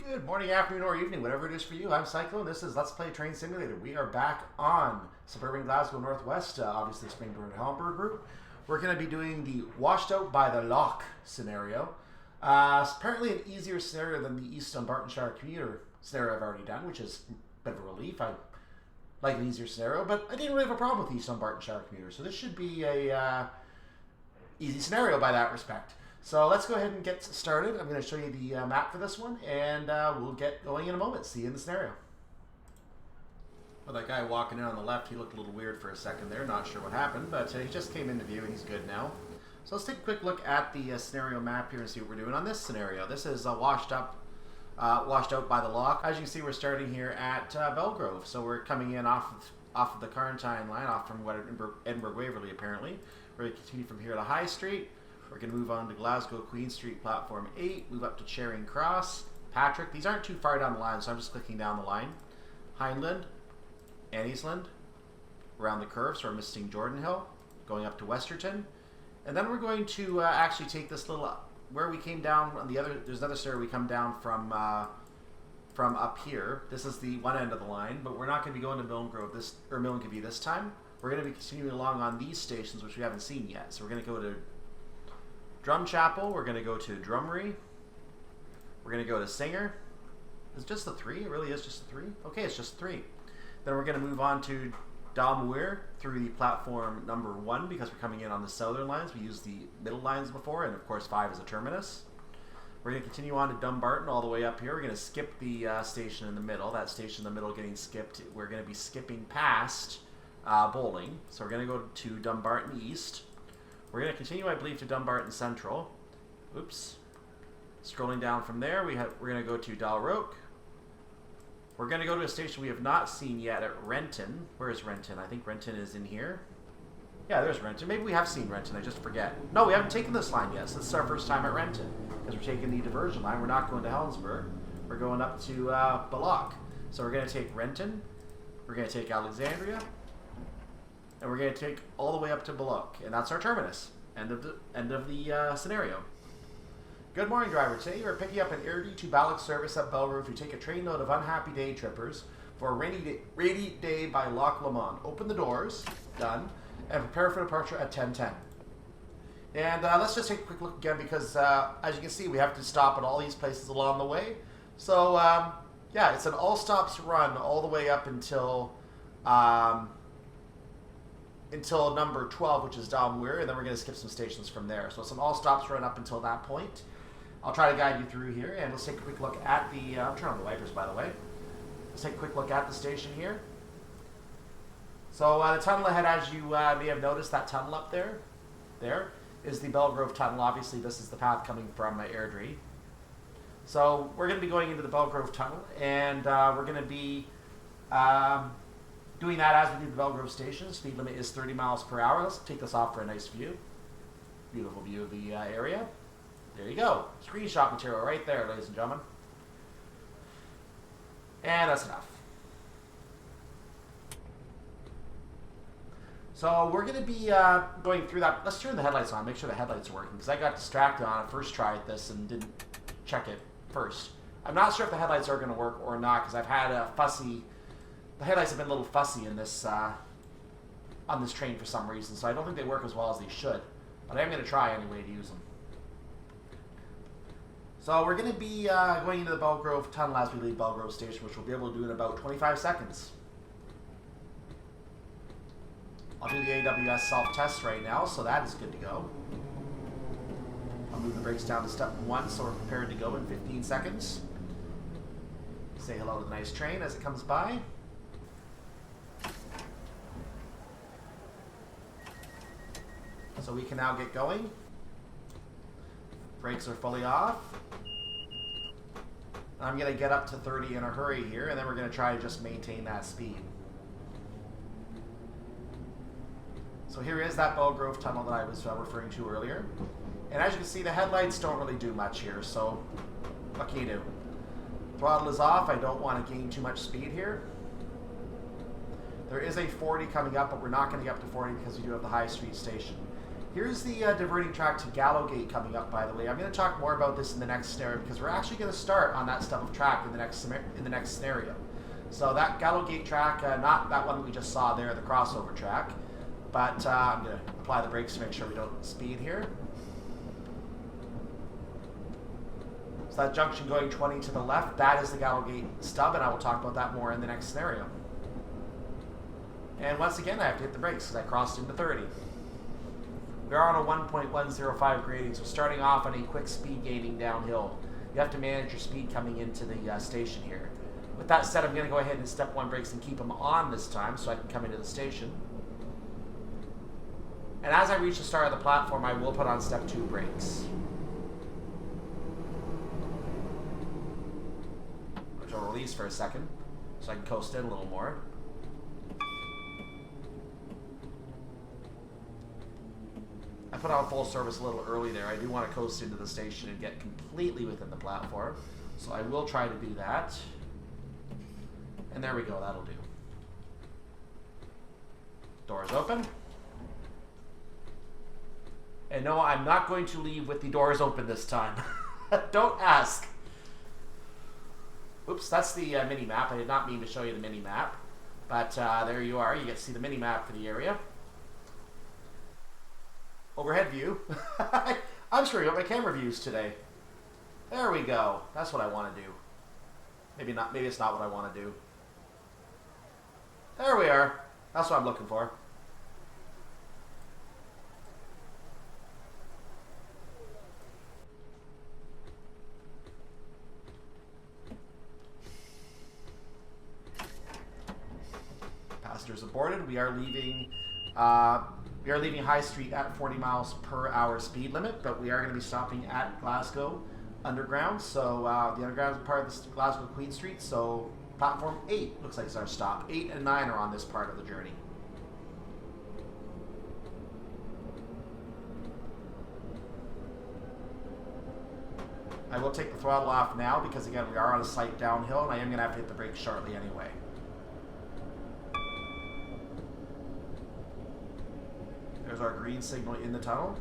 Good morning, afternoon, or evening, whatever it is for you. I'm Cyclone. This is Let's Play Train Simulator. We are back on Suburban Glasgow Northwest, obviously Springboard Halberg route. We're going to be doing the Washed Out by the Loch scenario. Apparently an easier scenario than the East Dumbartonshire commuter scenario I've already done, which is a bit of a relief. I like an easier scenario, but I didn't really have a problem with the East Dumbartonshire commuter, so this should be a easy scenario by that respect. So let's go ahead and get started. I'm going to show you the map for this one, and we'll get going in a moment. See you in the scenario. Well, that guy walking in on the left, he looked a little weird for a second there. Not sure what happened, but he just came into view and he's good now. So let's take a quick look at the scenario map here and see what we're doing on this scenario. This is washed out by the Loch. As you can see, we're starting here at Bellgrove. So we're coming in off of the Carntine line, off from Edinburgh Waverley apparently. We're going to continue from here to High Street. We're going to move on to Glasgow Queen Street, Platform 8, move up to Charing Cross, Patrick. These aren't too far down the line, so I'm just clicking down the line. Hyndland, Anniesland, around the curve, so we're missing Jordan Hill, going up to Westerton. And then we're going to actually take this little, where we came down on the other, there's another stair we come down from up here. This is the one end of the line, but we're not going to be going to Bellgrove or Milngavie this time. We're going to be continuing along on these stations, which we haven't seen yet. So we're going to go to Drumchapel, we're going to go to Drumry, we're going to go to Singer. It's just the three? It really is just the three? Okay, it's just three. Then we're going to move on to Dalmuir through the platform number 1 because we're coming in on the southern lines. We used the middle lines before, and of course 5 is a terminus. We're going to continue on to Dumbarton all the way up here. We're going to skip the station in the middle. That station in the middle getting skipped. We're going to be skipping past Bowling. So we're going to go to Dumbarton East. We're going to continue, I believe, to Dumbarton Central. Oops. Scrolling down from there, we're going to go to Dalreoch. We're going to go to a station we have not seen yet at Renton. Where is Renton? I think Renton is in here. Yeah, there's Renton. Maybe we have seen Renton, I just forget. No, we haven't taken this line yet, so this is our first time at Renton. Because we're taking the diversion line. We're not going to Helensburgh. We're going up to Balloch. So we're going to take Renton. We're going to take Alexandria. And we're going to take all the way up to Balloch, and that's our terminus. End of the scenario. Good morning, driver. Today you are picking up an Airdrie to Balloch service at Bellgrove to take a train load of unhappy day trippers for a rainy day by Loch Lomond. Open the doors, done, and prepare for departure at 10:10. And let's just take a quick look again because, as you can see, we have to stop at all these places along the way. So, yeah, it's an all stops run all the way up until number 12, which is Dalmuir, and then we're going to skip some stations from there. So some all stops run up until that point. I'll try to guide you through here, and let's take a quick look at the, I'm turning on the wipers, by the way. Let's take a quick look at the station here. So the tunnel ahead, as you may have noticed, that tunnel up there is the Bellgrove tunnel. Obviously, this is the path coming from Airdrie. So we're going to be going into the Bellgrove tunnel, and we're going to be doing that as we do the Bellgrove station. Speed limit is 30 miles per hour. Let's take this off for a nice view. Beautiful view of the area. There you go. Screenshot material right there, ladies and gentlemen. And that's enough. So we're going to be going through that. Let's turn the headlights on, make sure the headlights are working, because I got distracted on a first try at this and didn't check it first. I'm not sure if the headlights are going to work or not, because I've had a the headlights have been a little fussy in this on this train for some reason, so I don't think they work as well as they should. But I am going to try anyway to use them. So we're going to be going into the Bellgrove tunnel as we leave Bellgrove station, which we'll be able to do in about 25 seconds. I'll do the AWS self-test right now, so that is good to go. I'll move the brakes down to step 1, so we're prepared to go in 15 seconds. Say hello to the nice train as it comes by. So we can now get going. Brakes are fully off. I'm going to get up to 30 in a hurry here, and then we're going to try to just maintain that speed. So here is that Bellgrove tunnel that I was referring to earlier. And as you can see, the headlights don't really do much here, so what can you do? Throttle is off. I don't want to gain too much speed here. There is a 40 coming up, but we're not going to get up to 40 because we do have the High Street station. Here's the diverting track to Gallowgate coming up, by the way. I'm going to talk more about this in the next scenario because we're actually going to start on that stuff of track in the next scenario. So that Gallowgate track, not that one we just saw there, the crossover track, but I'm going to apply the brakes to make sure we don't speed here. So that junction going 20 to the left, that is the Gallowgate stub, and I will talk about that more in the next scenario. And once again, I have to hit the brakes because I crossed into 30. We are on a 1.105 grading, so starting off on a quick speed gaining downhill. You have to manage your speed coming into the station here. With that said, I'm going to go ahead and step 1 brakes and keep them on this time so I can come into the station. And as I reach the start of the platform, I will put on step 2 brakes. Which I'll release for a second so I can coast in a little more. I put on full service a little early there. I do want to coast into the station and get completely within the platform. So I will try to do that. And there we go, that'll do. Doors open. And no, I'm not going to leave with the doors open this time. Don't ask. Oops, that's the mini-map. I did not mean to show you the mini-map. But there you are. You get to see the mini-map for the area. Overhead view. I'm screwing up my camera views today. There we go. That's what I want to do. Maybe not. Maybe it's not what I want to do. There we are. That's what I'm looking for. Passengers aboarded. We are leaving. We are leaving High Street at 40 miles per hour speed limit, but we are going to be stopping at Glasgow Underground. So the Underground is part of the Glasgow Queen Street. So platform 8 looks like it's our stop. 8 and 9 are on this part of the journey. I will take the throttle off now because, again, we are on a slight downhill, and I am going to have to hit the brakes shortly anyway. There's our green signal in the tunnel.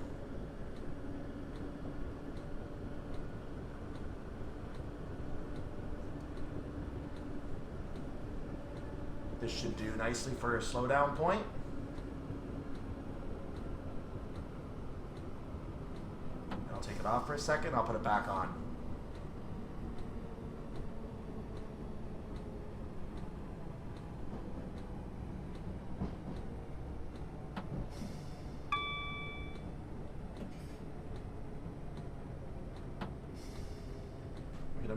This should do nicely for a slowdown point. I'll take it off for a second. I'll put it back on.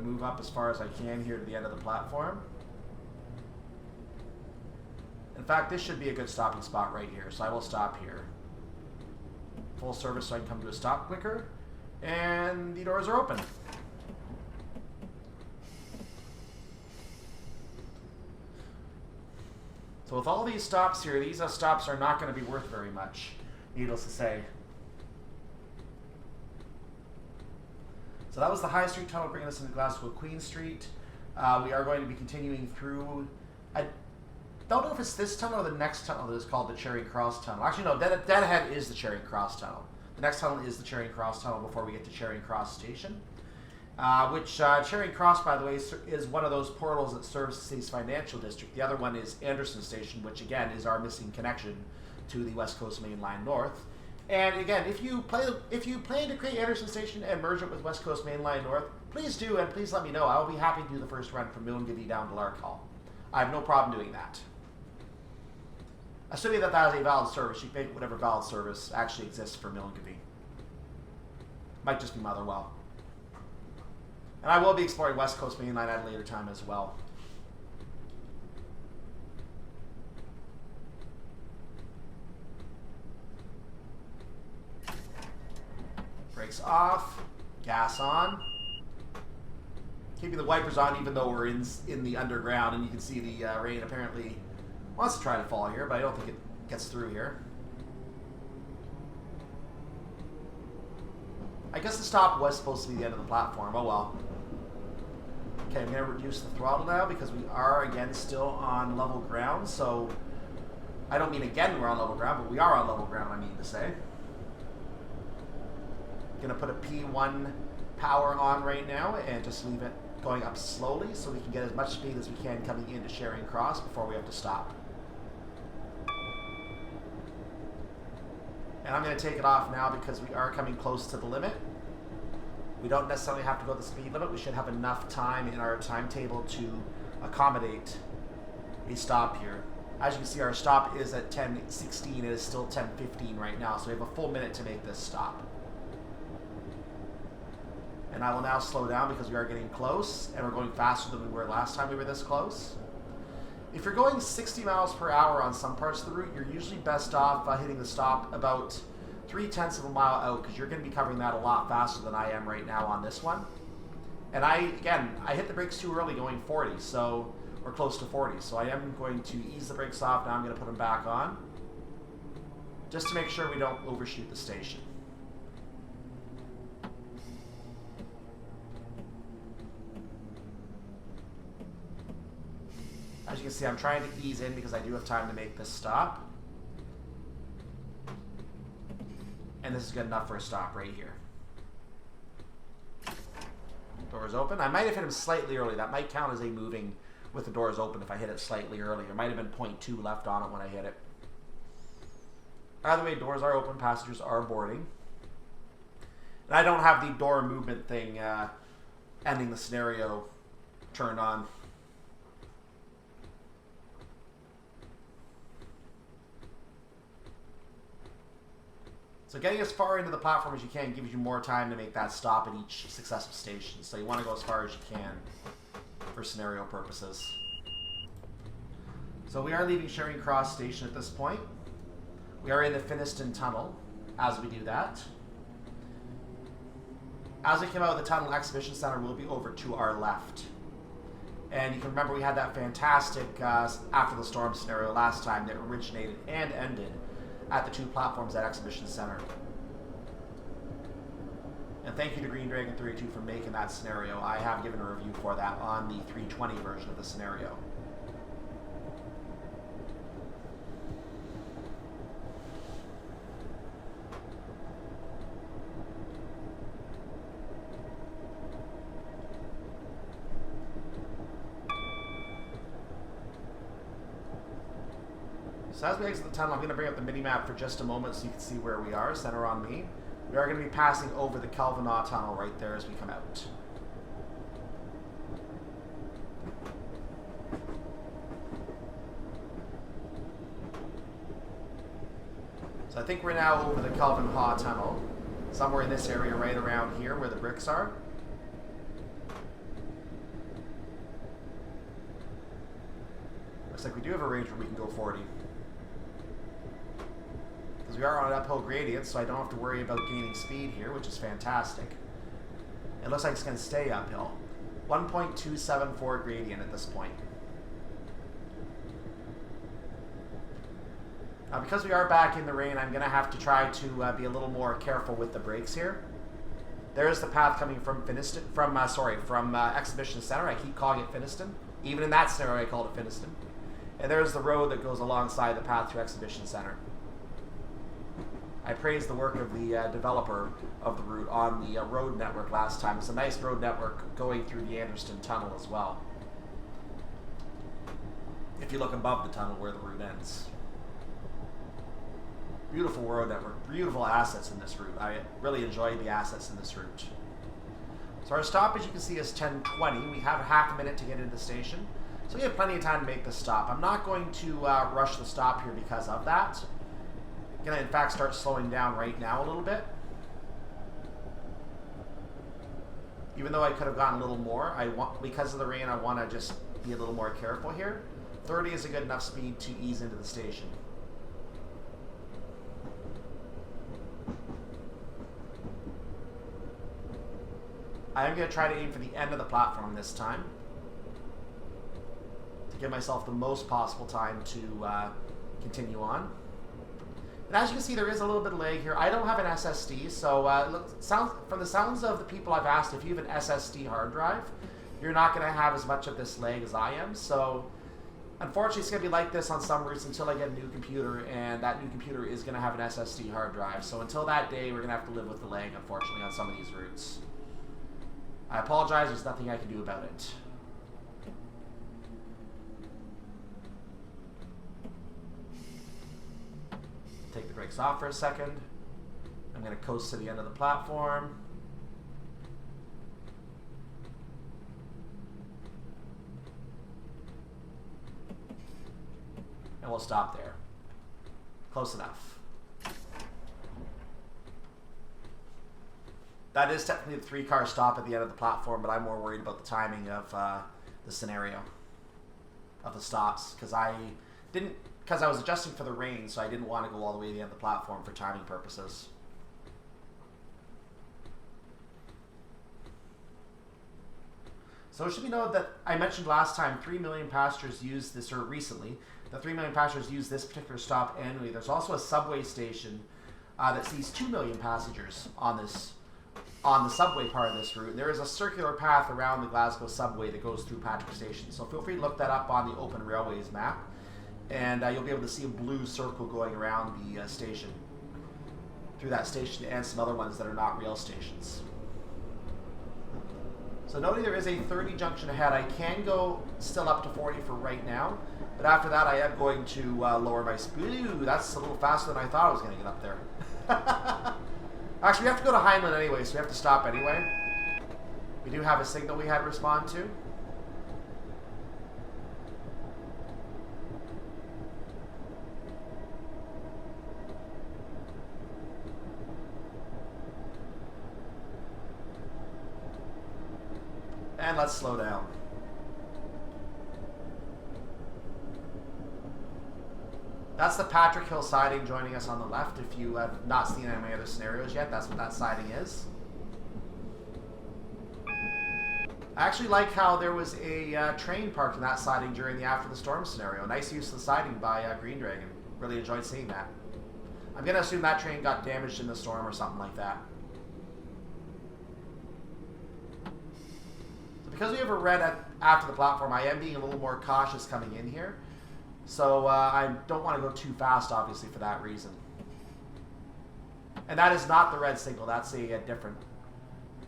Move up as far as I can here to the end of the platform. In fact, this should be a good stopping spot right here, so I will stop here. Full service so I can come to a stop quicker, and the doors are open. So with all these stops here, these stops are not going to be worth very much, needless to say. So that was the High Street Tunnel bringing us into Glasgow Queen Street. We are going to be continuing through, I don't know if it's this tunnel or the next tunnel that is called the Charing Cross Tunnel. Actually, no, dead ahead is the Charing Cross Tunnel. The next tunnel is the Charing Cross Tunnel before we get to Charing Cross Station. Charing Cross, by the way, is one of those portals that serves the city's financial district. The other one is Anderson Station, which again is our missing connection to the West Coast Main Line North. And again, if you plan to create Anderson Station and merge it with West Coast Main Line North, please do, and please let me know. I will be happy to do the first run from Milngavie down to Larkhall. I have no problem doing that. Assuming that that is a valid service, you can make whatever valid service actually exists for Milngavie. Might just be Motherwell. And I will be exploring West Coast Main Line at a later time as well. Brakes off, gas on. Keeping the wipers on even though we're in the underground, and you can see the rain apparently wants to try to fall here, but I don't think it gets through here. I guess the stop was supposed to be the end of the platform. Oh well. Okay, I'm going to reduce the throttle now because we are again still on level ground. So I don't mean again we're on level ground, but we are on level ground, I mean to say. Gonna put a P1 power on right now and just leave it going up slowly so we can get as much speed as we can coming into Charing Cross before we have to stop. And I'm going to take it off now because we are coming close to the limit. We don't necessarily have to go the speed limit. We should have enough time in our timetable to accommodate a stop here. As you can see, our stop is at 10:16. It is still 10:15 right now, so we have a full minute to make this stop. And I will now slow down because we are getting close, and we're going faster than we were last time we were this close. If you're going 60 miles per hour on some parts of the route, you're usually best off hitting the stop about 0.3 of a mile out, because you're going to be covering that a lot faster than I am right now on this one. And I hit the brakes too early going 40, so we're close to 40. So I am going to ease the brakes off. Now I'm going to put them back on, just to make sure we don't overshoot the station. As you can see, I'm trying to ease in because I do have time to make this stop. And this is good enough for a stop right here. Doors open. I might have hit him slightly early. That might count as a moving with the doors open if I hit it slightly early. There might have been 0.2 left on it when I hit it. Either way, doors are open. Passengers are boarding. And I don't have the door movement thing ending the scenario turned on. So getting as far into the platform as you can gives you more time to make that stop at each successive station. So you want to go as far as you can for scenario purposes. So we are leaving Charing Cross Station at this point. We are in the Hyndland Tunnel as we do that. As we come out of the tunnel, Exhibition Centre will be over to our left. And you can remember we had that fantastic after the storm scenario last time that originated and ended at the two platforms at Exhibition Centre. And thank you to Green Dragon 32 for making that scenario. I have given a review for that on the 320 version of the scenario. So as we exit the tunnel, I'm going to bring up the mini-map for just a moment so you can see where we are. Center on me. We are going to be passing over the Kelvinaw Tunnel right there as we come out. So I think we're now over the Kelvinaw Tunnel. Somewhere in this area right around here where the bricks are. Looks like we do have a range where we can go 40. Because we are on an uphill gradient, so I don't have to worry about gaining speed here, which is fantastic. It looks like it's going to stay uphill. 1.274 gradient at this point. Now, because we are back in the rain, I'm going to have to try to be a little more careful with the brakes here. There is the path coming from Exhibition Centre. I keep calling it Hyndland. Even in that scenario, I called it Hyndland. And there's the road that goes alongside the path to Exhibition Centre. I praised the work of the developer of the route on the road network last time. It's a nice road network going through the Anniesland tunnel as well. If you look above the tunnel where the route ends. Beautiful road network, beautiful assets in this route. I really enjoyed the assets in this route. So our stop, as you can see, is 10:20. We have half a minute to get into the station. So we have plenty of time to make this stop. I'm not going to rush the stop here because of that. I'm going to, in fact, start slowing down right now a little bit. Even though I could have gotten a little more, because of the rain, I want to just be a little more careful here. 30 is a good enough speed to ease into the station. I am going to try to aim for the end of the platform this time, to give myself the most possible time to continue on. And as you can see, there is a little bit of lag here. I don't have an SSD, so from the sounds of the people I've asked, if you have an SSD hard drive, you're not going to have as much of this lag as I am. So Unfortunately, it's going to be like this on some routes until I get a new computer, and that new computer is going to have an SSD hard drive. So until that day, we're going to have to live with the lag, unfortunately, on some of these routes. I apologize, there's nothing I can do about it. Take the brakes off for a second. I'm going to coast to the end of the platform. And we'll stop there. Close enough. That is technically the 3-car stop at the end of the platform, but I'm more worried about the timing of the scenario of the stops, because I was adjusting for the rain, so I didn't want to go all the way to the end of the platform for timing purposes. So it should be noted that I mentioned last time 3 million passengers use this, or recently, the 3 million passengers use this particular stop annually. There's also a subway station that sees 2 million passengers on the subway part of this route. There is a circular path around the Glasgow subway that goes through Patrick Station. So feel free to look that up on the Open Railways map, and you'll be able to see a blue circle going around the station, through that station, and some other ones that are not rail stations. So noting there is a 30 junction ahead, I can go still up to 40 for right now, but after that I am going to lower my speed. Ooh, that's a little faster than I thought I was going to get up there. Actually, we have to go to Hyndland anyway, so we have to stop anyway. We do have a signal we had to respond to. And let's slow down. That's the Patrick Hill siding joining us on the left. If you have not seen any of my other scenarios yet, that's what that siding is. I actually like how there was a train parked in that siding during the After the Storm scenario. Nice use of the siding by Green Dragon. Really enjoyed seeing that. I'm going to assume that train got damaged in the storm or something like that. Because we have a red after the platform, I am being a little more cautious coming in here. So I don't want to go too fast, obviously, for that reason. And that is not the red signal. That's a different...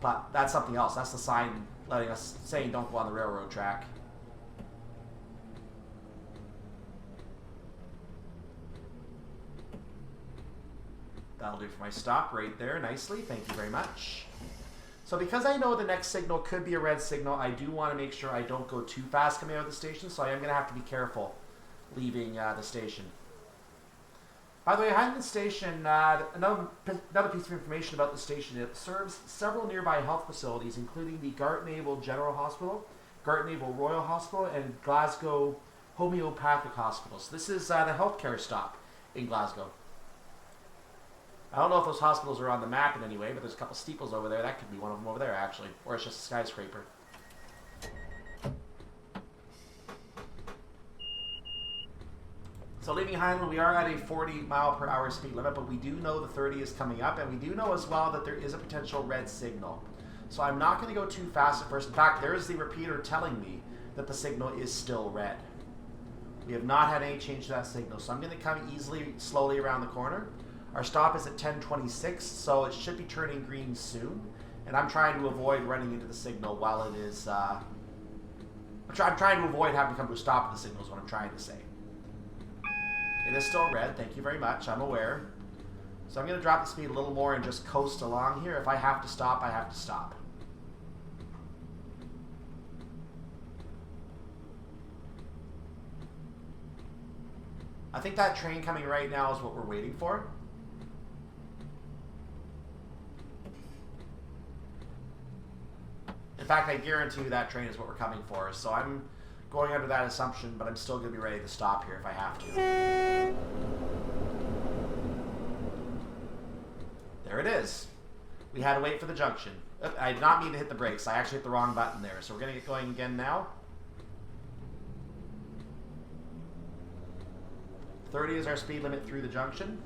But that's something else. That's the sign letting us saying don't go on the railroad track. That'll do for my stop right there nicely. Thank you very much. So because I know the next signal could be a red signal, I do want to make sure I don't go too fast coming out of the station, so I am going to have to be careful leaving the station. By the way, Hyndland Station, another piece of information about the station, it serves several nearby health facilities, including the Gartnavel General Hospital, Gartnavel Royal Hospital, and Glasgow Homeopathic Hospital. So this is the healthcare stop in Glasgow. I don't know if those hospitals are on the map in any way, but there's a couple steeples over there. That could be one of them over there, actually. Or it's just a skyscraper. So leaving Hyndland, we are at a 40-mile-per-hour speed limit, but we do know the 30 is coming up, and we do know as well that there is a potential red signal. So I'm not going to go too fast at first. In fact, there is the repeater telling me that the signal is still red. We have not had any change to that signal, so I'm going to come slowly around the corner. Our stop is at 10:26, so it should be turning green soon. And I'm trying to avoid running into the signal while it is... I'm trying to avoid having to come to a stop at the signal is what I'm trying to say. It is still red, thank you very much, I'm aware. So I'm going to drop the speed a little more and just coast along here. If I have to stop, I have to stop. I think that train coming right now is what we're waiting for. In fact, I guarantee you that train is what we're coming for. So I'm going under that assumption, but I'm still going to be ready to stop here if I have to. There it is. We had to wait for the junction. I did not mean to hit the brakes. I actually hit the wrong button there. So we're going to get going again now. 30 is our speed limit through the junction.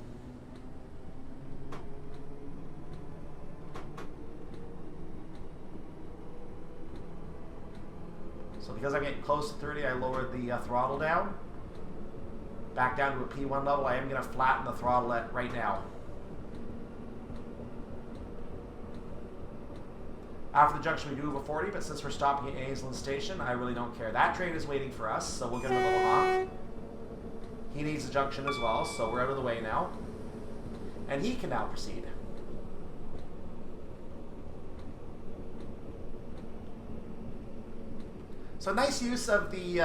So because I'm getting close to 30, I lowered the throttle down. Back down to a P1 level. I am going to flatten the throttle right now. After the junction, we do have a 40, but since we're stopping at Anniesland Station, I really don't care. That train is waiting for us, so we'll give him a little honk. He needs a junction as well, so we're out of the way now. And he can now proceed. So nice use of the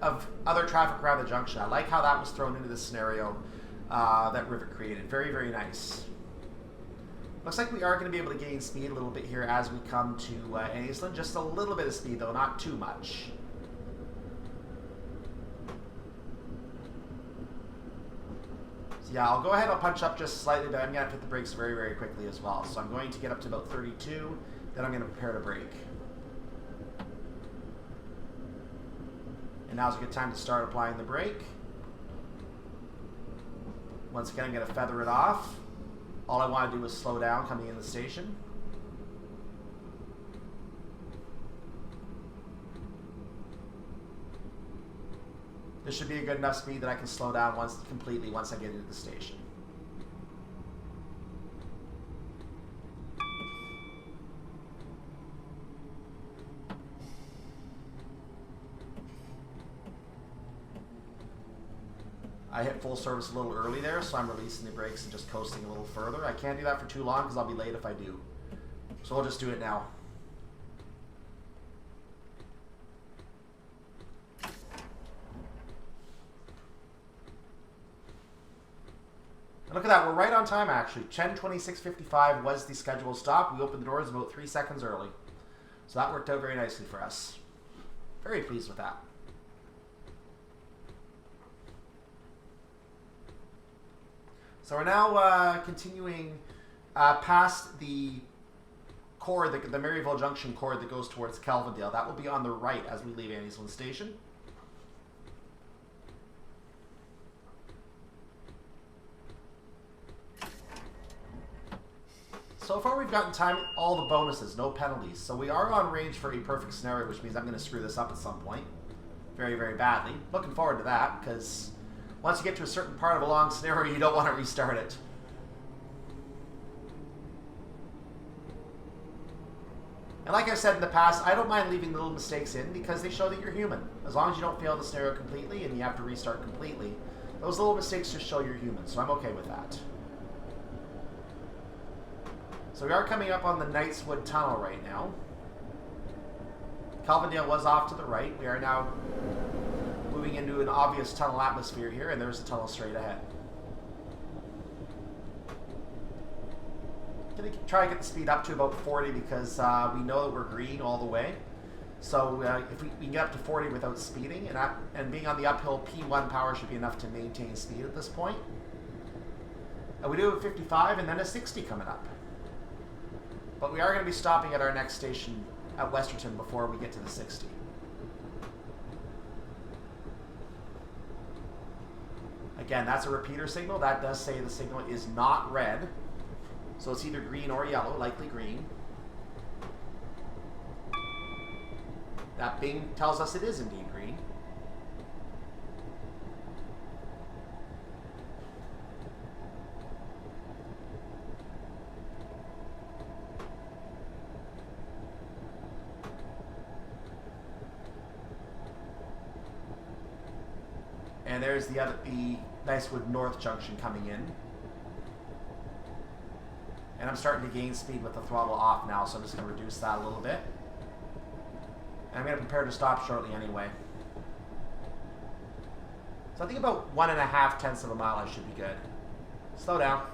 of other traffic around the junction. I like how that was thrown into the scenario that Rivet created. Very, very nice. Looks like we are going to be able to gain speed a little bit here as we come to Anniesland. Just a little bit of speed, though, not too much. So yeah, I'll go ahead, I'll punch up just slightly, but I'm going to hit the brakes very, very quickly as well. So I'm going to get up to about 32, then I'm going to prepare to brake. And now's a good time to start applying the brake. Once again, I'm going to feather it off. All I want to do is slow down coming in the station. This should be a good enough speed that I can slow down completely once I get into the station. I hit full service a little early there, so I'm releasing the brakes and just coasting a little further. I can't do that for too long because I'll be late if I do. So we'll just do it now. And look at that, we're right on time actually. 10:26:55 was the scheduled stop. We opened the doors about 3 seconds early. So that worked out very nicely for us. Very pleased with that. So we're now continuing past the cord, the Maryville Junction cord that goes towards Kelvindale. That will be on the right as we leave Anniesland Station. So far we've gotten time, all the bonuses, no penalties. So we are on range for a perfect scenario, which means I'm going to screw this up at some point. Very, very badly. Looking forward to that, because once you get to a certain part of a long scenario, you don't want to restart it. And like I've said in the past, I don't mind leaving little mistakes in because they show that you're human. As long as you don't fail the scenario completely and you have to restart completely, those little mistakes just show you're human, so I'm okay with that. So we are coming up on the Knightswood Tunnel right now. Kelvindale was off to the right. We are now moving into an obvious tunnel atmosphere here, and there's the tunnel straight ahead. Gonna try to get the speed up to about 40 because we know that we're green all the way. So if we can get up to 40 without speeding, and being on the uphill, P1 power should be enough to maintain speed at this point. And we do have 55 and then a 60 coming up. But we are going to be stopping at our next station at Westerton before we get to the 60. Again, that's a repeater signal. That does say the signal is not red. So it's either green or yellow, likely green. That bing tells us it is indeed green. And there's the Knightswood North Junction coming in. And I'm starting to gain speed with the throttle off now, so I'm just going to reduce that a little bit. And I'm going to prepare to stop shortly anyway. So I think about 1.5 tenths of a mile I should be good. Slow down.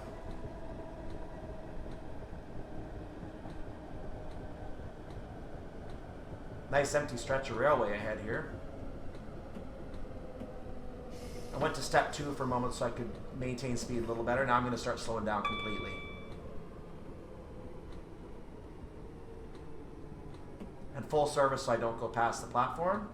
Nice empty stretch of railway ahead here. I went to step 2 for a moment so I could maintain speed a little better. Now I'm going to start slowing down completely. And full service so I don't go past the platform.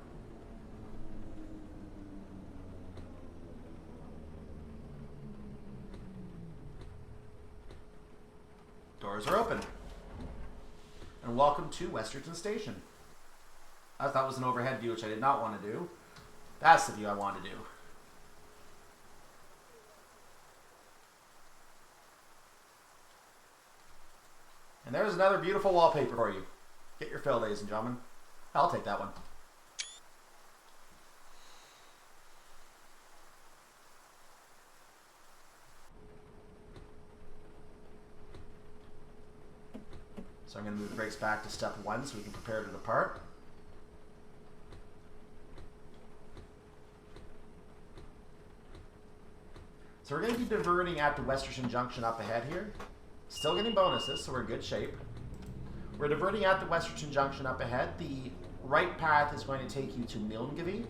Doors are open. And welcome to Westerton Station. I thought that was an overhead view, which I did not want to do. That's the view I want to do. And there's another beautiful wallpaper for you. Get your fill, ladies and gentlemen. I'll take that one. So I'm going to move the brakes back to step 1 so we can prepare to depart. So we're going to be diverting at the Westerton junction up ahead here. Still getting bonuses, so we're in good shape. We're diverting at the Westerton junction up ahead. The right path is going to take you to Milngavie.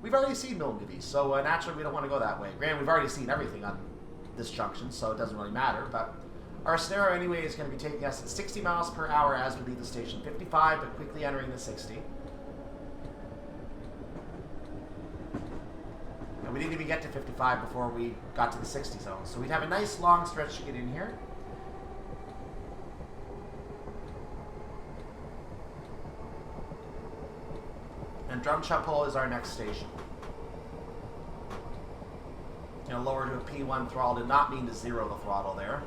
We've already seen Milngavie, so naturally we don't want to go that way. Granted, we've already seen everything on this junction, so it doesn't really matter, but our scenario anyway is going to be taking us at 60 miles per hour as we leave the station. 55, but quickly entering the 60. And we didn't even get to 55 before we got to the 60 zone. So we'd have a nice long stretch to get in here. And Drumchapel is our next station. You know, lower to a P1 throttle did not mean to zero the throttle there.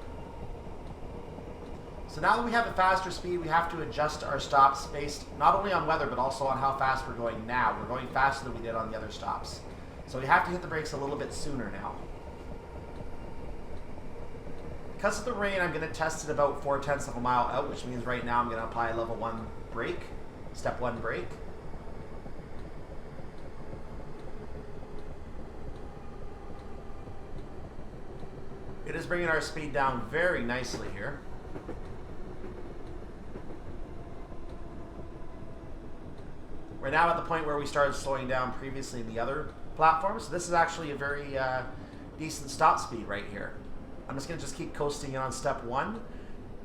So now that we have a faster speed, we have to adjust our stops based not only on weather, but also on how fast we're going now. We're going faster than we did on the other stops. So we have to hit the brakes a little bit sooner now. Because of the rain, I'm going to test it about 0.4 of a mile out, which means right now I'm going to apply a level 1 brake, step 1 brake. It is bringing our speed down very nicely here. We're now at the point where we started slowing down previously in the other platforms. So this is actually a very decent stop speed right here. I'm just going to keep coasting in on step 1.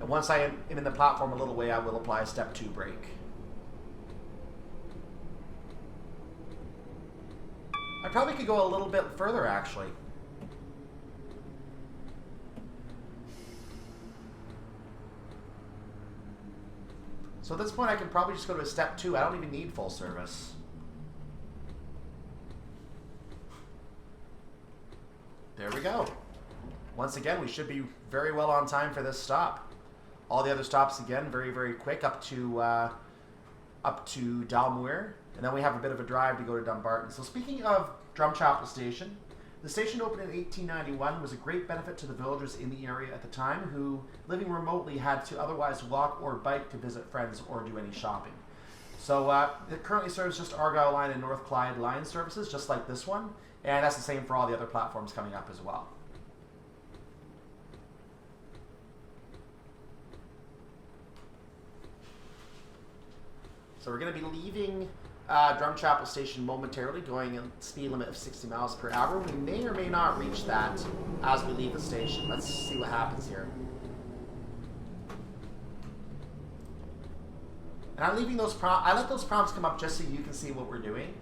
And once I am in the platform a little way, I will apply a step 2 brake. I probably could go a little bit further actually. So at this point I can probably just go to a step 2. I don't even need full service. There we go. Once again, we should be very well on time for this stop. All the other stops again, very, very quick up to Dalmuir. And then we have a bit of a drive to go to Dumbarton. So speaking of Drumchapel Station, the station opened in 1891, was a great benefit to the villagers in the area at the time who, living remotely, had to otherwise walk or bike to visit friends or do any shopping. So it currently serves just Argyll Line and North Clyde Line services, just like this one, and that's the same for all the other platforms coming up as well. So we're going to be leaving Drumchapel Station momentarily, going at a speed limit of 60 miles per hour. We may or may not reach that as we leave the station. Let's see what happens here. And I'm leaving those I let those prompts come up just so you can see what we're doing.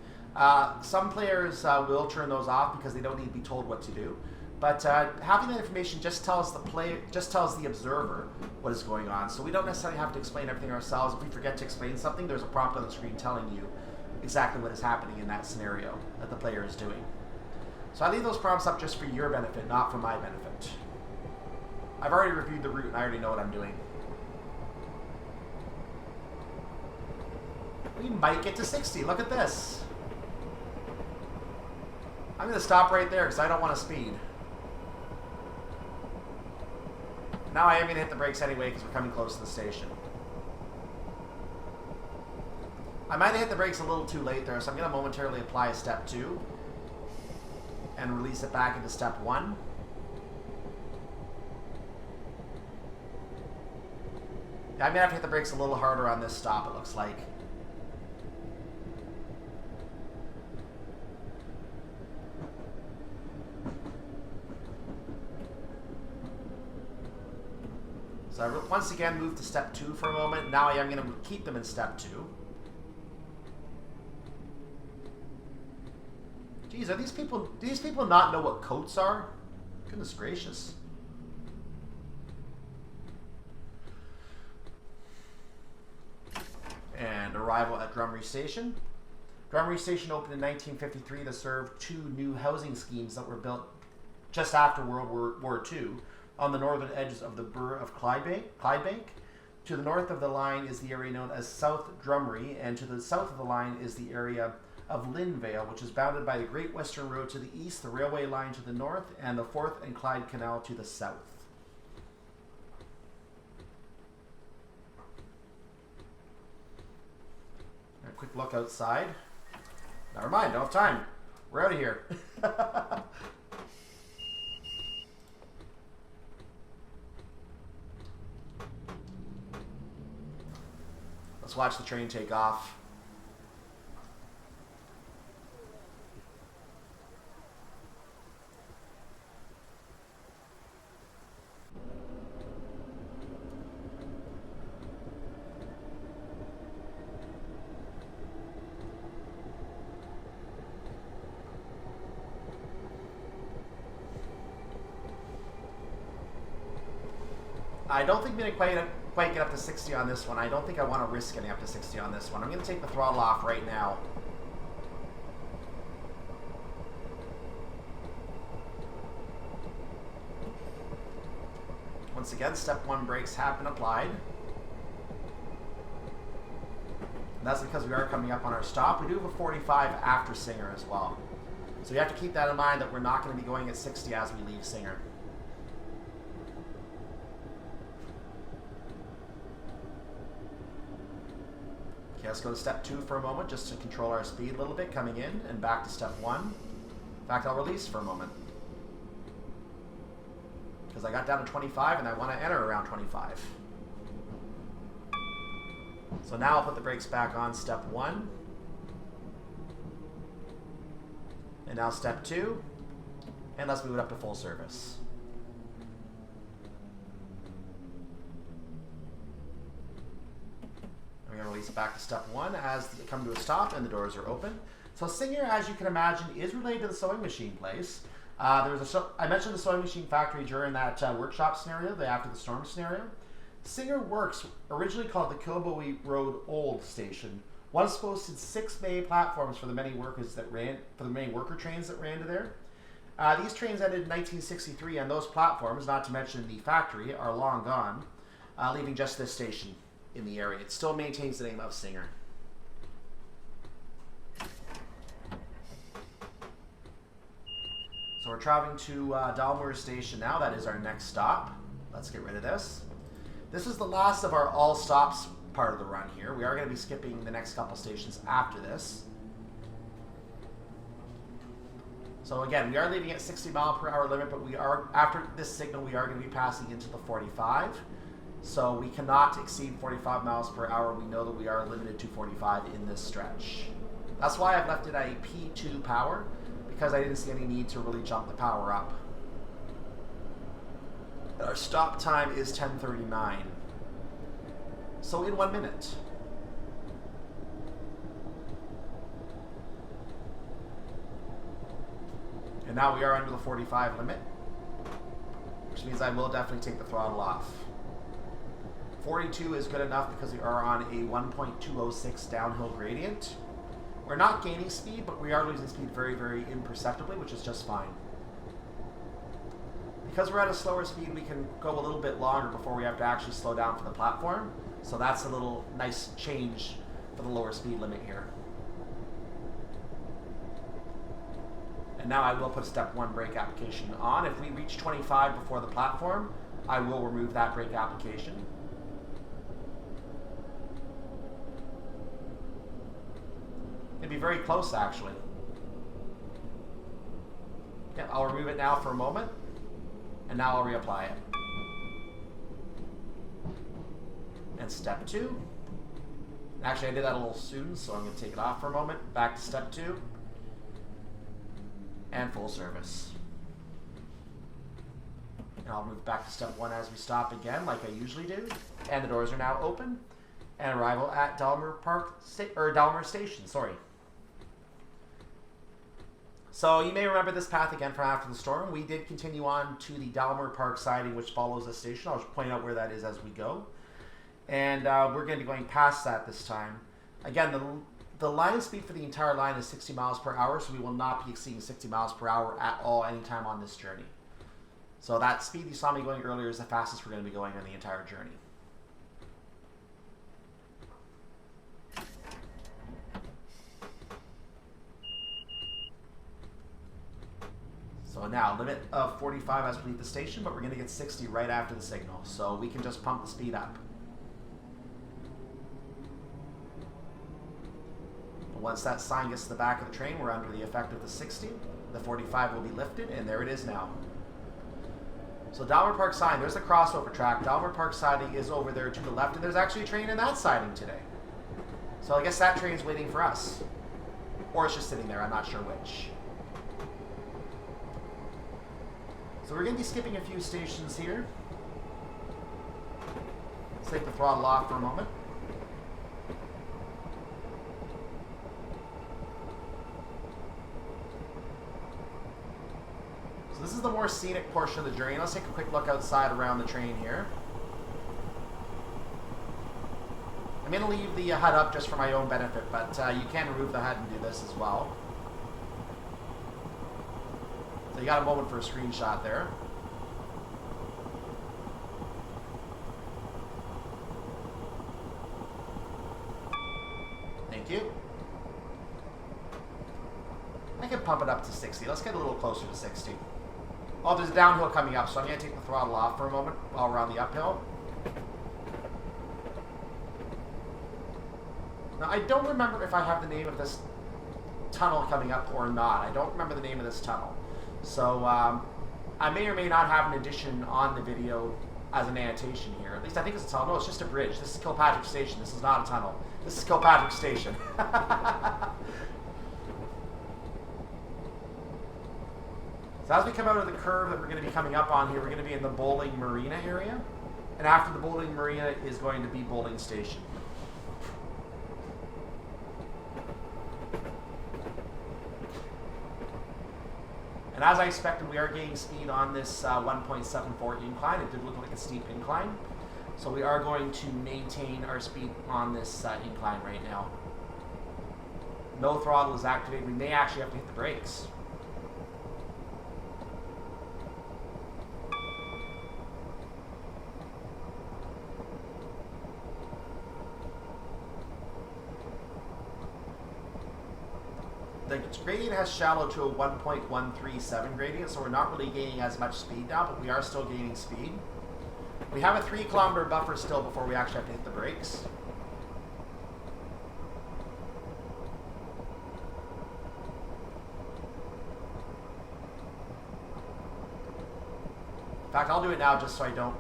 Some players will turn those off because they don't need to be told what to do. But having that information just tells the observer what is going on. So we don't necessarily have to explain everything ourselves. If we forget to explain something, there's a prompt on the screen telling you exactly what is happening in that scenario that the player is doing. So I leave those prompts up just for your benefit, not for my benefit. I've already reviewed the route and I already know what I'm doing. We might get to 60. Look at this. I'm going to stop right there because I don't want to speed. Now I am going to hit the brakes anyway because we're coming close to the station. I might have hit the brakes a little too late there, so I'm going to momentarily apply a step 2 and release it back into step 1. Yeah, I'm going to have to hit the brakes a little harder on this stop, it looks like. So I once again moved to step 2 for a moment. Now I am going to keep them in step 2. Geez, do these people not know what coats are? Goodness gracious. And arrival at Drumry Station. Drumry Station opened in 1953 to serve 2 new housing schemes that were built just after World War II on the northern edges of the Burgh of Clydebank. To the north of the line is the area known as South Drumry, and to the south of the line is the area of Linvale, which is bounded by the Great Western Road to the east, the railway line to the north, and the Forth and Clyde Canal to the south. A quick look outside. Never mind, don't have time. We're out of here. Let's watch the train take off. I don't think we're going to quite get up to 60 on this one. I don't think I want to risk getting up to 60 on this one. I'm going to take the throttle off right now. Once again, step 1 brakes have been applied. And that's because we are coming up on our stop. We do have a 45 after Singer as well. So you have to keep that in mind that we're not going to be going at 60 as we leave Singer. Okay, let's go to step 2 for a moment just to control our speed a little bit coming in, and back to step 1. In fact, I'll release for a moment, because I got down to 25 and I want to enter around 25. So now I'll put the brakes back on step 1. And now step 2. And let's move it up to full service. We're going to release back to step 1 as they come to a stop and the doors are open. So Singer, as you can imagine, is related to the sewing machine place. I mentioned the sewing machine factory during that workshop scenario, the after the storm scenario. Singer Works, originally called the Kilbowie Road Old Station, once boasted 6 main platforms for the many workers that ran, for the many worker trains that ran to there. These trains ended in 1963, and those platforms, not to mention the factory, are long gone, leaving just this station in the area. It still maintains the name of Singer. So we're traveling to Dalmuir Station now. That is our next stop. Let's get rid of this. This is the last of our all stops part of the run here. We are going to be skipping the next couple stations after this. So again, we are leaving at 60 mile per hour limit, but we are, after this signal, we are going to be passing into the 45. So we cannot exceed 45 miles per hour. We know that we are limited to 45 in this stretch. That's why I've left it at a P2 power, because I didn't see any need to really jump the power up. Our stop time is 10:39. So in 1 minute. And now we are under the 45 limit, which means I will definitely take the throttle off. 42 is good enough because we are on a 1.206 downhill gradient. We're not gaining speed, but we are losing speed very, very imperceptibly, which is just fine. Because we're at a slower speed, we can go a little bit longer before we have to actually slow down for the platform. So that's a little nice change for the lower speed limit here. And now I will put step 1 brake application on. If we reach 25 before the platform, I will remove that brake application. It'd be very close, actually. Yeah, I'll remove it now for a moment, and now I'll reapply it. And step 2. Actually, I did that a little soon, so I'm going to take it off for a moment. Back to step 2. And full service. And I'll move back to step 1 as we stop again, like I usually do. And the doors are now open. And arrival at Dalmuir Station. Sorry. So you may remember this path again from after the storm. We did continue on to the Dalmuir Park siding, which follows the station. I'll just point out where that is as we go. And we're going to be going past that this time. Again, the line speed for the entire line is 60 miles per hour, so we will not be exceeding 60 miles per hour at all anytime on this journey. So that speed you saw me going earlier is the fastest we're going to be going on the entire journey. go now. Limit of 45 as we leave the station, but we're going to get 60 right after the signal. So we can just pump the speed up. Once that sign gets to the back of the train, we're under the effect of the 60. The 45 will be lifted, and there it is now. So Dalmuir Park sign, there's the crossover track. Dalmuir Park siding is over there to the left, and there's actually a train in that siding today. So I guess that train's waiting for us. Or it's just sitting there, I'm not sure which. So we're going to be skipping a few stations here. Let's take the throttle off for a moment. So this is the more scenic portion of the journey. Let's take a quick look outside around the train here. I'm going to leave the HUD up just for my own benefit, but you can remove the HUD and do this as well. So you got a moment for a screenshot there. Thank you. I can pump it up to 60. Let's get a little closer to 60. Oh, there's a downhill coming up, so I'm going to take the throttle off for a moment while we're on the uphill. Now, I don't remember if I have the name of this tunnel coming up or not. I don't remember the name of this tunnel. So, I may or may not have an addition on the video as an annotation here. At least I think it's a tunnel. No, it's just a bridge. This is Kilpatrick Station. This is not a tunnel. This is Kilpatrick Station. So as we come out of the curve that we're going to be coming up on here, we're going to be in the bowling marina area. And after the bowling marina is going to be bowling station. And as I expected, we are gaining speed on this 1.74 incline. It did look like a steep incline. So we are going to maintain our speed on this incline right now. No throttle is activated. We may actually have to hit the brakes. The gradient has shallowed to a 1.137 gradient, so we're not really gaining as much speed now, but we are still gaining speed. We have a 3-kilometer buffer still before we actually have to hit the brakes. In fact, I'll do it now just so I don't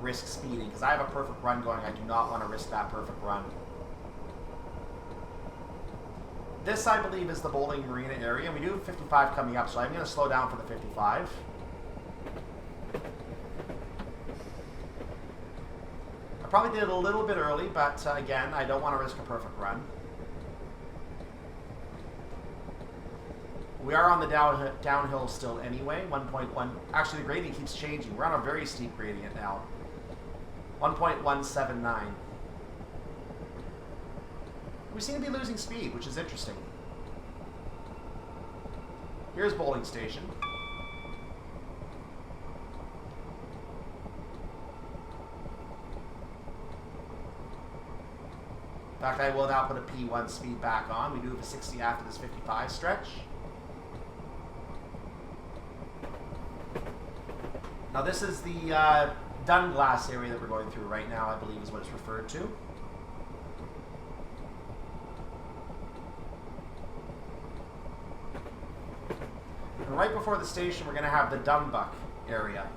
risk speeding, because I have a perfect run going. I do not want to risk that perfect run. This, I believe, is the bowling marina area. We do have 55 coming up, so I'm going to slow down for the 55. I probably did it a little bit early, but again, I don't want to risk a perfect run. We are on the downhill still anyway, 1.1. Actually, the gradient keeps changing. We're on a very steep gradient now. 1.179. We seem to be losing speed, which is interesting. Here's bowling station. In fact, I will now put a P1 speed back on. We do have a 60 after this 55 stretch. Now this is the dun glass area that we're going through right now, I believe is what it's referred to. And right before the station, we're going to have the Dumbarton area.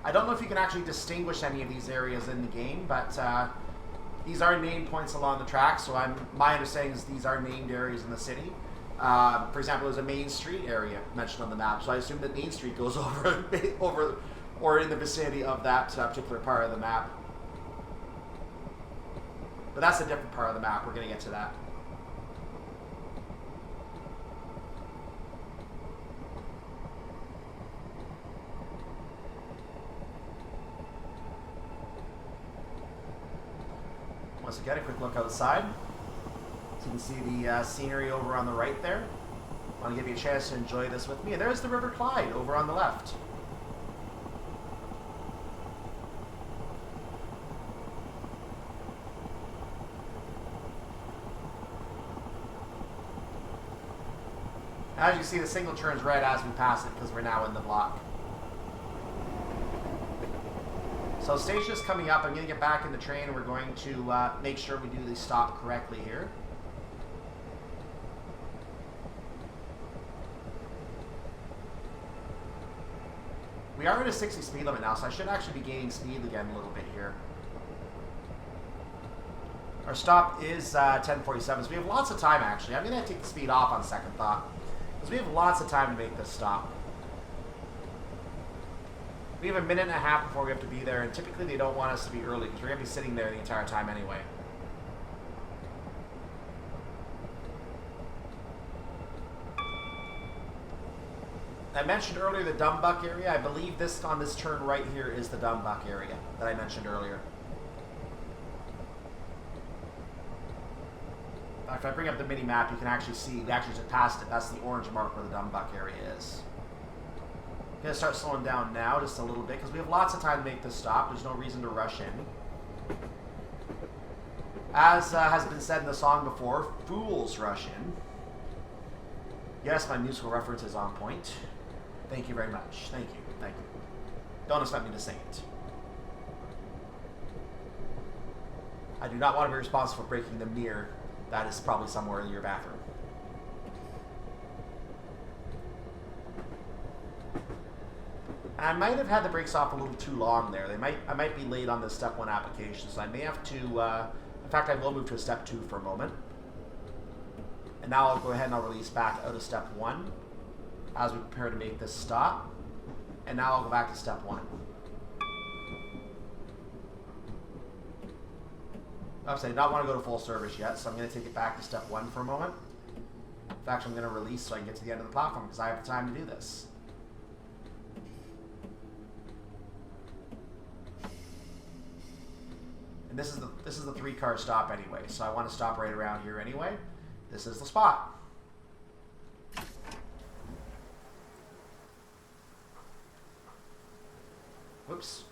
I don't know if you can actually distinguish any of these areas in the game, but these are named points along the track, so my understanding is these are named areas in the city. For example, there's a Main Street area mentioned on the map, so I assume that Main Street goes over or in the vicinity of that particular part of the map. But that's a different part of the map. We're going to get to that. Once again, a quick look outside. So you can see the scenery over on the right there. I want to give you a chance to enjoy this with me. And there's the River Clyde over on the left. As you see, the signal turns red as we pass it because we're now in the block. So station is coming up. I'm going to get back in the train and we're going to make sure we do the stop correctly here. We are at a 60 speed limit now, so I should actually be gaining speed again a little bit here. Our stop is 10:47, so we have lots of time actually. I'm going to take the speed off on second thought, because we have lots of time to make this stop. We have a minute and a half before we have to be there, and typically they don't want us to be early, because we're going to be sitting there the entire time anyway. I mentioned earlier the Dumbarton area. I believe this on this turn right here is the Dumbarton area that I mentioned earlier. In fact, if I bring up the mini map, you can actually see we actually just passed it. That's the orange mark where the Dumbarton area is. I'm going to start slowing down now just a little bit because we have lots of time to make this stop. There's no reason to rush in. As has been said in the song before, fools rush in. Yes, my musical reference is on point. Thank you very much. Thank you. Thank you. Don't expect me to sing it. I do not want to be responsible for breaking the mirror. That is probably somewhere in your bathroom. I might have had the brakes off a little too long there. I might be late on the step 1 application, so I may have to... in fact, I will move to a step 2 for a moment. And now I'll go ahead and I'll release back out of step 1 as we prepare to make this stop. And now I'll go back to step 1. Obviously, I don't want to go to full service yet, so I'm going to take it back to step 1 for a moment. In fact, I'm going to release so I can get to the end of the platform because I have the time to do this. And this is the 3-car stop anyway, so I want to stop right around here anyway. This is the spot. Whoops.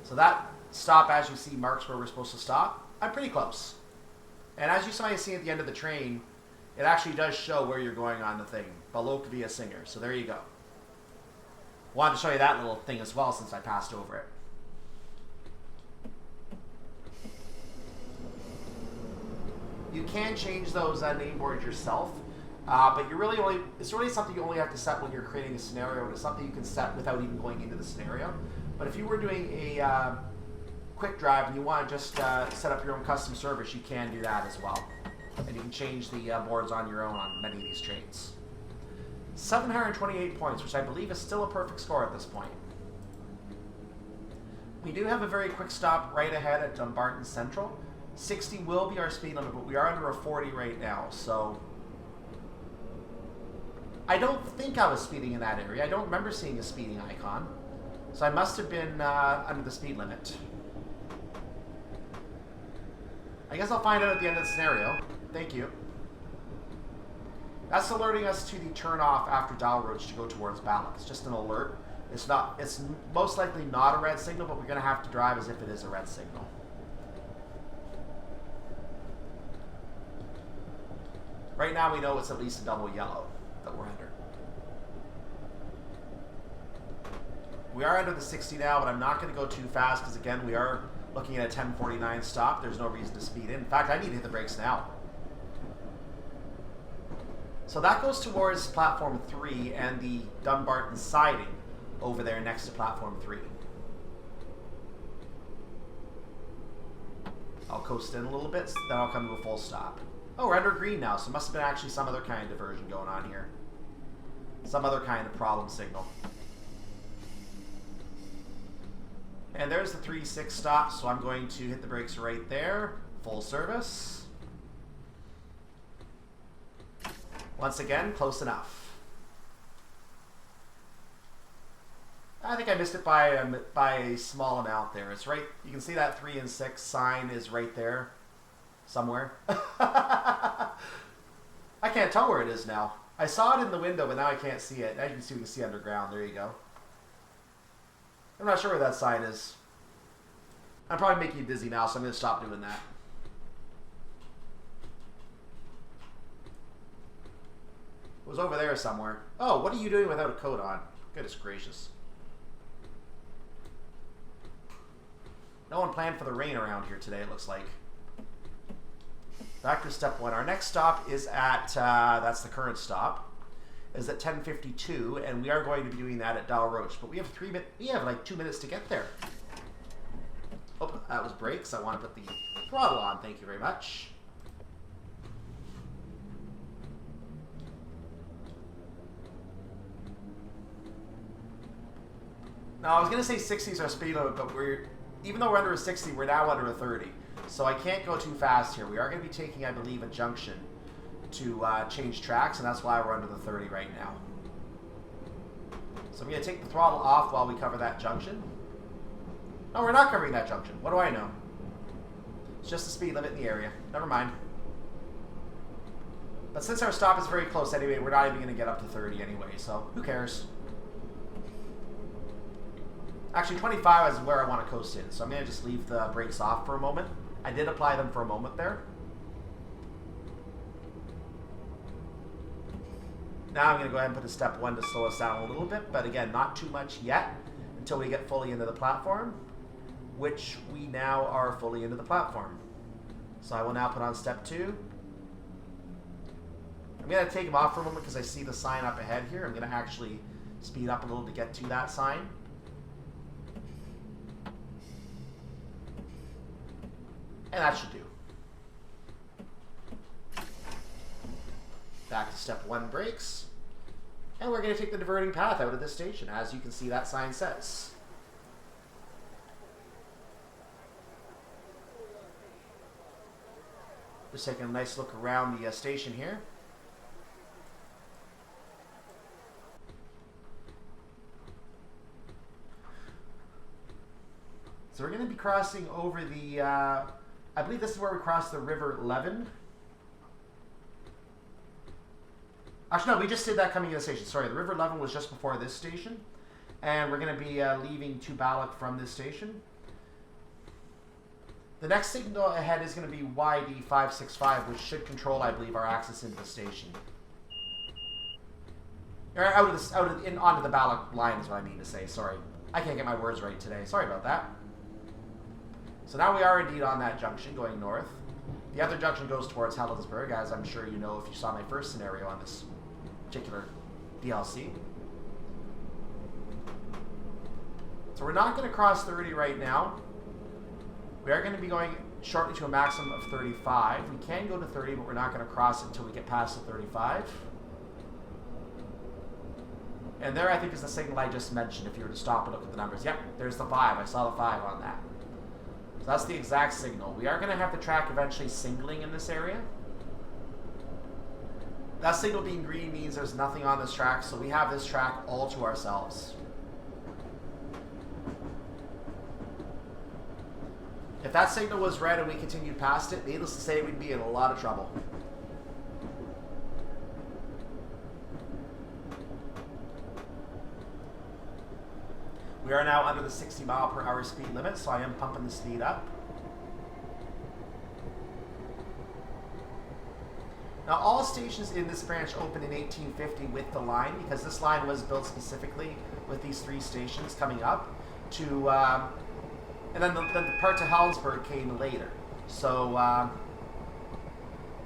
So that stop, as you see, marks where we're supposed to stop. I'm pretty close. And as you might see at the end of the train, it actually does show where you're going on the thing. Balloch via Singer. So there you go. Wanted to show you that little thing as well since I passed over it. You can change those name boards yourself, but it's really something you only have to set when you're creating a scenario, and it's something you can set without even going into the scenario. But if you were doing a quick drive and you want to just set up your own custom service, you can do that as well. And you can change the boards on your own on many of these trains. 728 points, which I believe is still a perfect score at this point. We do have a very quick stop right ahead at Dumbarton Central. 60 will be our speed limit, but we are under a 40 right now, so... I don't think I was speeding in that area. I don't remember seeing a speeding icon. So I must have been under the speed limit. I guess I'll find out at the end of the scenario. Thank you. That's alerting us to the turn off after Dalreoch to go towards Balloch. It's just an alert. It's most likely not a red signal, but we're going to have to drive as if it is a red signal. Right now we know it's at least a double yellow that we're under. We are under the 60 now, but I'm not going to go too fast because, again, we are looking at a 10:49 stop. There's no reason to speed in. In fact, I need to hit the brakes now. So that goes towards platform 3 and the Dumbarton siding over there next to platform 3. I'll coast in a little bit, then I'll come to a full stop. Oh, we're under green now, so it must have been actually some other kind of diversion going on here. Some other kind of problem signal. And there's the 3-6 stop, so I'm going to hit the brakes right there. Full service. Once again, close enough. I think I missed it by a small amount there. It's right, you can see that 3 and 6 sign is right there somewhere. I can't tell where it is now. I saw it in the window, but now I can't see it. As you can see, we can see underground. There you go. I'm not sure where that sign is. I'm probably making you dizzy now, so I'm going to stop doing that. It was over there somewhere. Oh, what are you doing without a coat on? Goodness gracious. No one planned for the rain around here today, it looks like. Back to step 1. Our next stop is at, that's the current stop, is at 10:52, and we are going to be doing that at Dalreoch. But we have like 2 minutes to get there. Oh, that was brakes. I want to put the throttle on. Thank you very much. Now, I was going to say 60 is our speed limit, but even though we're under a 60, we're now under a 30. So I can't go too fast here. We are going to be taking, I believe, a junction to change tracks, and that's why we're under the 30 right now. So I'm going to take the throttle off while we cover that junction. No, we're not covering that junction. What do I know? It's just the speed limit in the area. Never mind. But since our stop is very close anyway, we're not even going to get up to 30 anyway, so who cares? Actually, 25 is where I want to coast in, so I'm going to just leave the brakes off for a moment. I did apply them for a moment there. Now I'm going to go ahead and put a step 1 to slow us down a little bit, but again, not too much yet until we get fully into the platform, which we now are fully into the platform. So I will now put on step 2. I'm going to take them off for a moment because I see the sign up ahead here. I'm going to actually speed up a little to get to that sign. And that should do. Back to step 1 brakes. And we're going to take the diverting path out of this station, as you can see that sign says. Just taking a nice look around the station here. So we're going to be crossing over the, I believe this is where we cross the River Leven. Actually, no, we just did that coming in the station. Sorry, the River Leven was just before this station. And we're going to be leaving to Balloch from this station. The next signal ahead is going to be YD565, which should control, I believe, our access into the station. Or onto the Balloch line is what I mean to say. Sorry. I can't get my words right today. Sorry about that. So now we are indeed on that junction going north. The other junction goes towards Helensburgh, as I'm sure you know if you saw my first scenario on this particular DLC. So we're not going to cross 30 right now. We are going to be going shortly to a maximum of 35. We can go to 30, but we're not going to cross it until we get past the 35. And there, I think, is the signal I just mentioned. If you were to stop and look at the numbers. Yep, there's the 5. I saw the 5 on that. So that's the exact signal. We are going to have the track eventually singling in this area. That signal being green means there's nothing on this track, so we have this track all to ourselves. If that signal was red and we continued past it, needless to say, we'd be in a lot of trouble. We are now under the 60 mile per hour speed limit, so I am pumping the speed up. Now, all stations in this branch opened in 1850 with the line, because this line was built specifically with these 3 stations coming up to, and then the part to Helensburgh came later. So,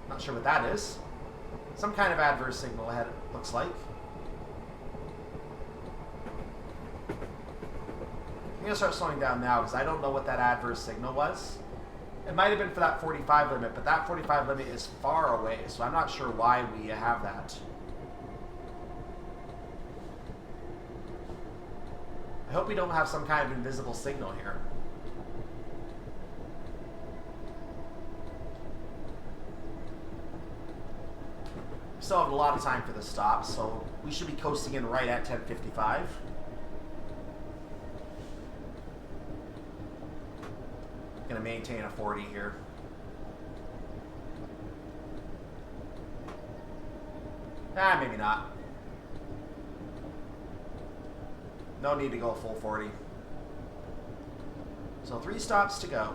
not sure what that is. Some kind of adverse signal ahead, it looks like. I'm going to start slowing down now because I don't know what that adverse signal was. It might have been for that 45 limit, but that 45 limit is far away, so I'm not sure why we have that. I hope we don't have some kind of invisible signal here. We still have a lot of time for this stop, so we should be coasting in right at 10:55. Going to maintain a 40 here. Maybe not. No need to go full 40. So 3 stops to go.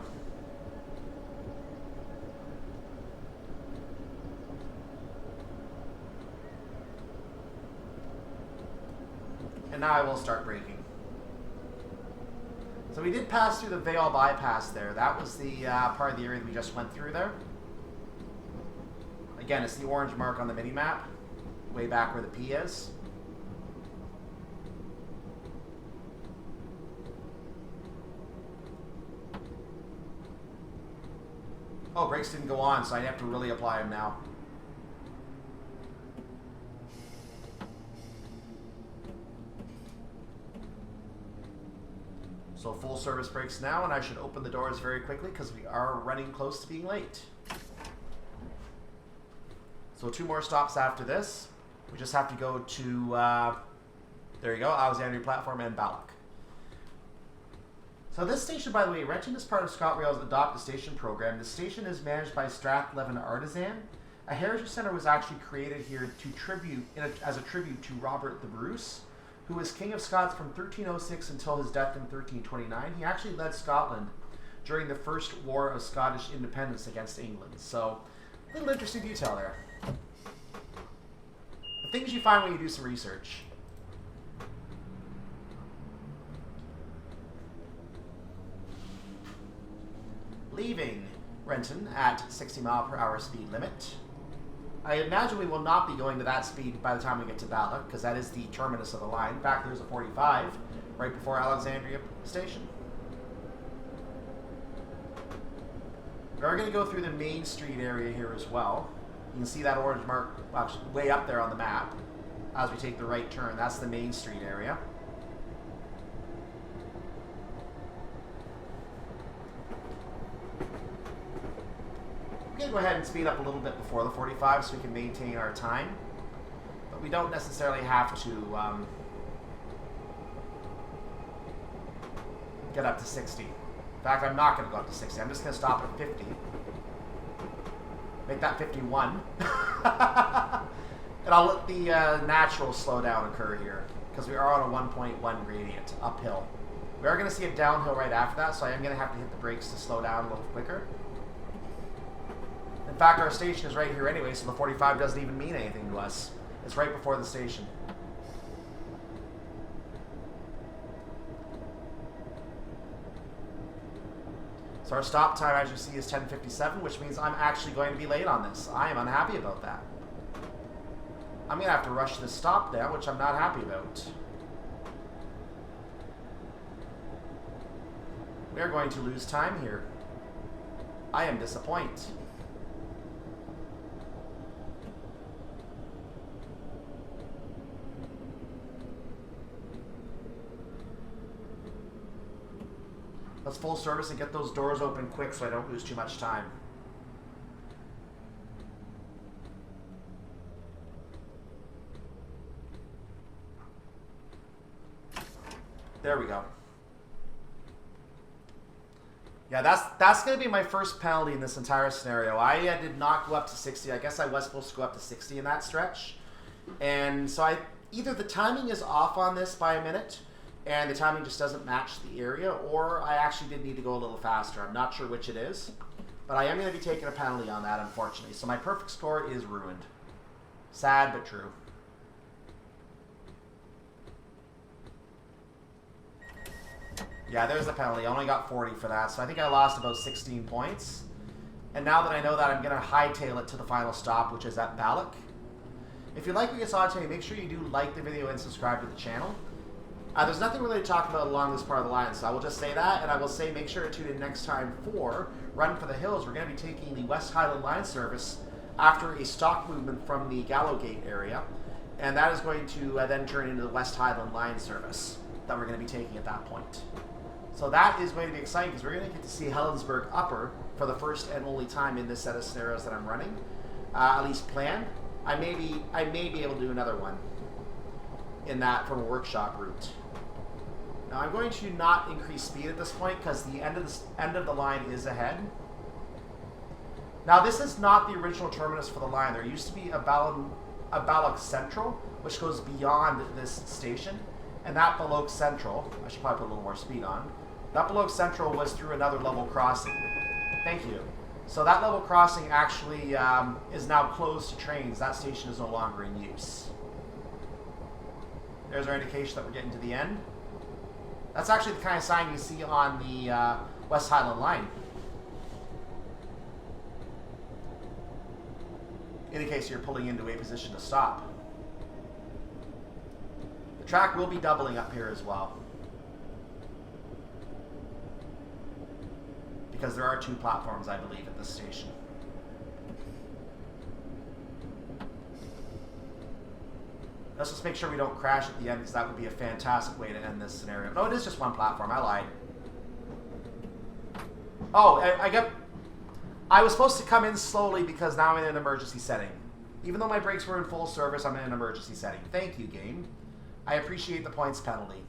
now I will start braking. So we did pass through the Vale bypass there. That was the part of the area that we just went through there. Again, it's the orange mark on the mini-map, way back where the P is. Oh, brakes didn't go on, so I have to really apply them now. So full service brakes now, and I should open the doors very quickly because we are running close to being late. So 2 more stops after this. We just have to go to, there you go, Alexandria platform and Balloch. So this station, by the way, Renton is part of ScotRail's Adopt a Station program. The station is managed by Strathlevin Artisan. A heritage centre was actually created here to as a tribute to Robert the Bruce, who was King of Scots from 1306 until his death in 1329. He actually led Scotland during the First War of Scottish Independence against England. So, a little interesting detail there. The things you find when you do some research. Leaving Renton at 60 mph speed limit. I imagine we will not be going to that speed by the time we get to Balloch, because that is the terminus of the line. In fact, there's a 45 right before Alexandria station. We are going to go through the main street area here as well. You can see that orange mark actually way up there on the map as we take the right turn. That's the main street area. We're going to go ahead and speed up a little bit before the 45 so we can maintain our time. But we don't necessarily have to get up to 60. In fact, I'm not going to go up to 60. I'm just going to stop at 50. Make that 51. And I'll let the natural slowdown occur here because we are on a 1.1 gradient uphill. We are going to see a downhill right after that, so I am going to have to hit the brakes to slow down a little quicker. In fact, our station is right here anyway, so the 45 doesn't even mean anything to us. It's right before the station. So our stop time, as you see, is 10:57, which means I'm actually going to be late on this. I am unhappy about that. I'm going to have to rush this stop now, which I'm not happy about. We are going to lose time here. I am disappointed. Let's full service and get those doors open quick so I don't lose too much time. There we go. Yeah, that's going to be my first penalty in this entire scenario. I did not go up to 60. I guess I was supposed to go up to 60 in that stretch. And so either the timing is off on this by a minute, and the timing just doesn't match the area, or I actually did need to go a little faster. I'm not sure which it is, but I am going to be taking a penalty on that, unfortunately. So my perfect score is ruined. Sad, but true. Yeah, there's the penalty. I only got 40 for that, so I think I lost about 16 points. And now that I know that, I'm going to hightail it to the final stop, which is at Balloch. If you like what you saw today, make sure you do like the video and subscribe to the channel. There's nothing really to talk about along this part of the line, so I will just say that, and I will say make sure to tune in next time for Run for the Hills. We're going to be taking the West Highland line service after a stock movement from the Gallowgate area, and that is going to then turn into the West Highland line service that we're going to be taking at that point. So that is going to be exciting because we're going to get to see Helensburgh Upper for the first and only time in this set of scenarios that I'm running, at least planned. I may be able to do another one in that from a workshop route. Now I'm going to not increase speed at this point because the end of the line is ahead. Now this is not the original terminus for the line. There used to be a Balloch Central, which goes beyond this station, and that Balloch Central, I should probably put a little more speed on, that Balloch Central was through another level crossing. Thank you. So that level crossing actually is now closed to trains. That station is no longer in use. There's our indication that we're getting to the end. That's actually the kind of sign you see on the West Highland line. In case you're pulling into a position to stop. The track will be doubling up here as well. Because there are 2 platforms, I believe, at this station. Let's just make sure we don't crash at the end, because that would be a fantastic way to end this scenario. No, it is just 1 platform. I lied. Oh, I was supposed to come in slowly because now I'm in an emergency setting. Even though my brakes were in full service, I'm in an emergency setting. Thank you, game. I appreciate the points penalty.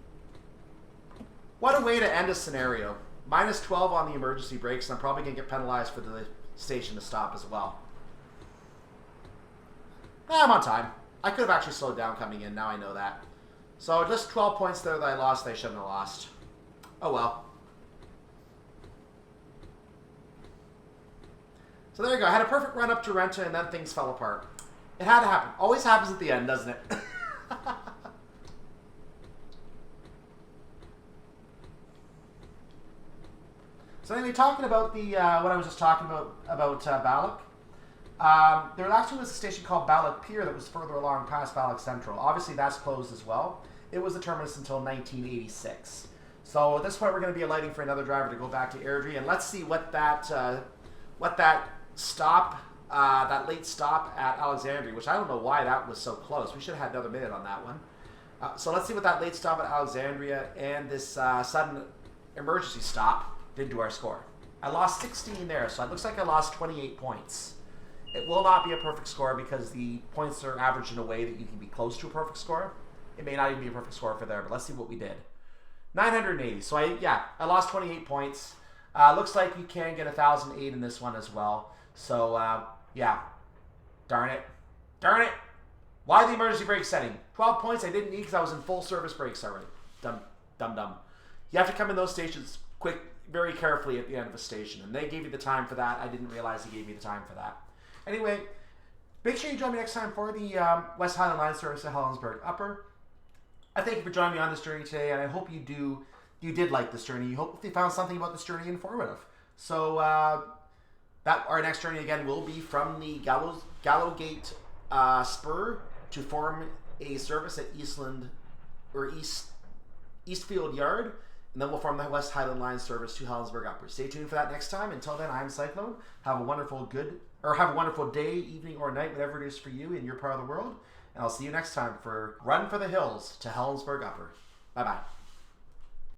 What a way to end a scenario. Minus 12 on the emergency brakes, and I'm probably going to get penalized for the station to stop as well. I'm on time. I could have actually slowed down coming in, now I know that. So just 12 points there that I lost, I shouldn't have lost. Oh well. So there you go. I had a perfect run up to Renton, and then things fell apart. It had to happen. Always happens at the end, doesn't it? So anyway, talking about the what I was just talking about Balloch. There actually was a station called Balloch Pier that was further along past Balloch Central. Obviously, that's closed as well. It was the terminus until 1986. So at this point, we're going to be alighting for another driver to go back to Airdrie, and let's see what that stop, that late stop at Alexandria, which I don't know why that was so close. We should have had another minute on that one. So let's see what that late stop at Alexandria and this sudden emergency stop did to our score. I lost 16 there, so it looks like I lost 28 points. It will not be a perfect score because the points are averaged in a way that you can be close to a perfect score. It may not even be a perfect score for there, but let's see what we did. 980. So I lost 28 points. Looks like you can get 1,008 in this one as well. So yeah, darn it. Darn it. Why the emergency brake setting? 12 points I didn't need because I was in full service brakes already. Dumb. You have to come in those stations quick, very carefully at the end of a station. And they gave you the time for that. I didn't realize they gave me the time for that. Anyway, make sure you join me next time for the West Highland Line service to Helensburgh Upper. I thank you for joining me on this journey today, and I hope you did like this journey. You hope you found something about this journey informative. So that our next journey again will be from the Gallowgate Spur to form a service at Eastland or Eastfield Yard, and then we'll form the West Highland Line service to Helensburgh Upper. Stay tuned for that next time. Until then, I'm Cyclone. Have a wonderful day, evening, or night, whatever it is for you in your part of the world. And I'll see you next time for Run for the Hills to Helensburgh Upper. Bye-bye.